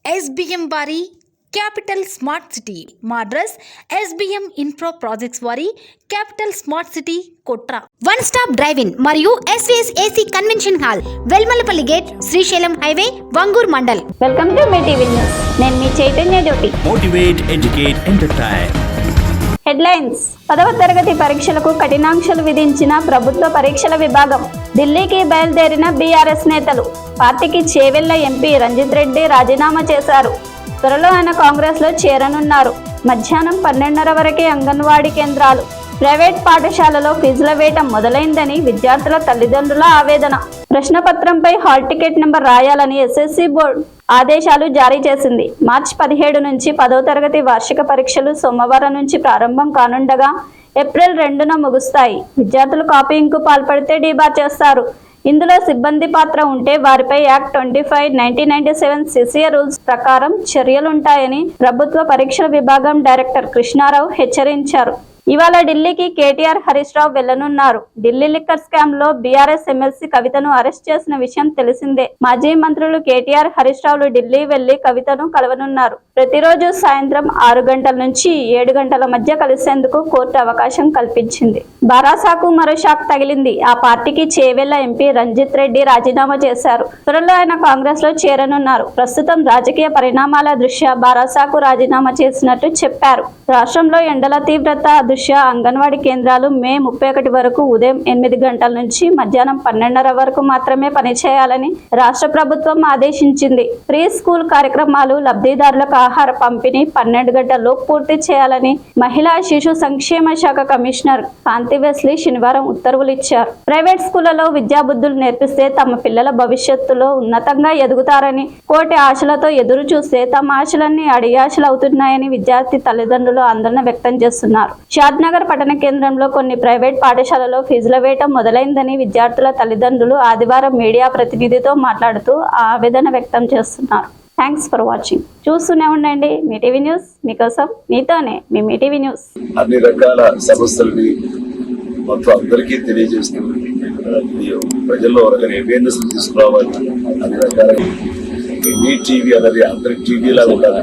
SBM వారి capital smart city మా address SBM infra projects వారి capital smart city Kotra one stop drive in మరియు SVS AC convention hall Velmalapalli gate Srisailam highway Vangoor mandal. Welcome to Mee TV news. నేను మీ Chaitanya Jyothi. Motivate, educate, entertain. Headlines. 10వ తరగతి పరీక్షలకు కఠినాంక్షలు విధించిన ప్రభుత్వ పరీక్షల విభాగం. ఢిల్లీకి బయలుదేరిన బీఆర్ఎస్ నేతలు. పార్టీకి చేవెళ్ల ఎంపీ రంజిత్ రెడ్డి రాజీనామా చేశారు. త్వరలో ఆయన కాంగ్రెస్లో చేరనున్నారు. మధ్యాహ్నం 12:30 వరకే అంగన్వాడీ కేంద్రాలు. ప్రైవేట్ పాఠశాలలో ఫీజుల వేట మొదలైందని విద్యార్థుల తల్లిదండ్రుల ఆవేదన. ప్రశ్నపత్రంపై హాల్ టికెట్ నెంబర్ రాయాలని SSC బోర్డు ఆదేశాలు జారీ చేసింది. మార్చి 17 నుంచి 10వ తరగతి వార్షిక పరీక్షలు సోమవారం నుంచి ప్రారంభం కానుండగా ఏప్రిల్ 2న ముగుస్తాయి. విద్యార్థులు కాపీయింగ్కు పాల్పడితే డీబార్ చేస్తారు. ఇందులో సిబ్బంది పాత్ర ఉంటే వారిపై యాక్ట్ 25, 1997 CCA రూల్స్ ప్రకారం చర్యలుంటాయని ప్రభుత్వ పరీక్షల విభాగం డైరెక్టర్ కృష్ణారావు హెచ్చరించారు. ఇవాళ ఢిల్లీకి కేటీఆర్, హరీష్ రావు వెళ్లనున్నారు. ఢిల్లీ లిక్కర్ స్కామ్ లో బీఆర్ఎస్ ఎమ్మెల్సీ కవితను అరెస్ట్ చేసిన విషయం తెలిసిందే. మాజీ మంత్రులు కేటీఆర్, హరీష్ రావులు ఢిల్లీ వెళ్లి కవితను కలవనున్నారు. ప్రతిరోజు సాయంత్రం 6 గంటల నుంచి 7 గంటల మధ్య కలిసేందుకు కోర్టు అవకాశం కల్పించింది. బారాసాకు మరో షాక్ తగిలింది. ఆ పార్టీకి చేవెళ్ల ఎంపీ రంజిత్ రెడ్డి రాజీనామా చేశారు. త్వరలో ఆయన కాంగ్రెస్ లో చేరనున్నారు. ప్రస్తుతం రాజకీయ పరిణామాల దృష్ట్యా బారాసాకు రాజీనామా చేసినట్టు చెప్పారు. రాష్ట్రంలో ఎండల తీవ్రత దృష్ట్యా అంగన్వాడీ కేంద్రాలు మే 31 వరకు ఉదయం 8 గంటల నుంచి మధ్యాహ్నం 12:30 వరకు మాత్రమే పనిచేయాలని రాష్ట్ర ప్రభుత్వం ఆదేశించింది. ప్రీ స్కూల్ కార్యక్రమాలు, లబ్ధిదారులకు ఆహార పంపిణీ 12 గంటల్లోపు పూర్తి చేయాలని మహిళా శిశు సంక్షేమ శాఖ కమిషనర్ కాంతి వెస్లీ శనివారం ఉత్తర్వులు ఇచ్చారు. ప్రైవేట్ స్కూళ్లలో విద్యాబుద్ధులు నేర్పిస్తే తమ పిల్లల భవిష్యత్తులో ఉన్నతంగా ఎదుగుతారని, కోటి ఆశలతో ఎదురు చూస్తే తమ ఆశలన్నీ అడియాశలు అవుతున్నాయని విద్యార్థి తల్లిదండ్రులు ఆందోళన వ్యక్తం చేస్తున్నారు. షాద్నగర్ పట్టణ కేంద్రంలో కొన్ని ప్రైవేట్ పాఠశాలలో ఫీజుల వేట మొదలైందని విద్యార్థుల తల్లిదండ్రులు ఆదివారం మీడియా ప్రతినిధితో మాట్లాడుతూ ఆవేదన వ్యక్తం చేస్తున్నారు. Thanks for watching. చూస్తూనే ఉండండి మీ టీవీ న్యూస్. మీకోసం మీతోనే మీ టీవీ న్యూస్. అన్ని రకాల సమస్యలని మొత్తం అందరికీ తెలియజేస్తుంది. ప్రజల్లో అవేర్నెస్ తీసుకురావాలి. అన్ని రకాల మీ టీవీ అనేది అందరి టీవీ లాగా ఉండాలి.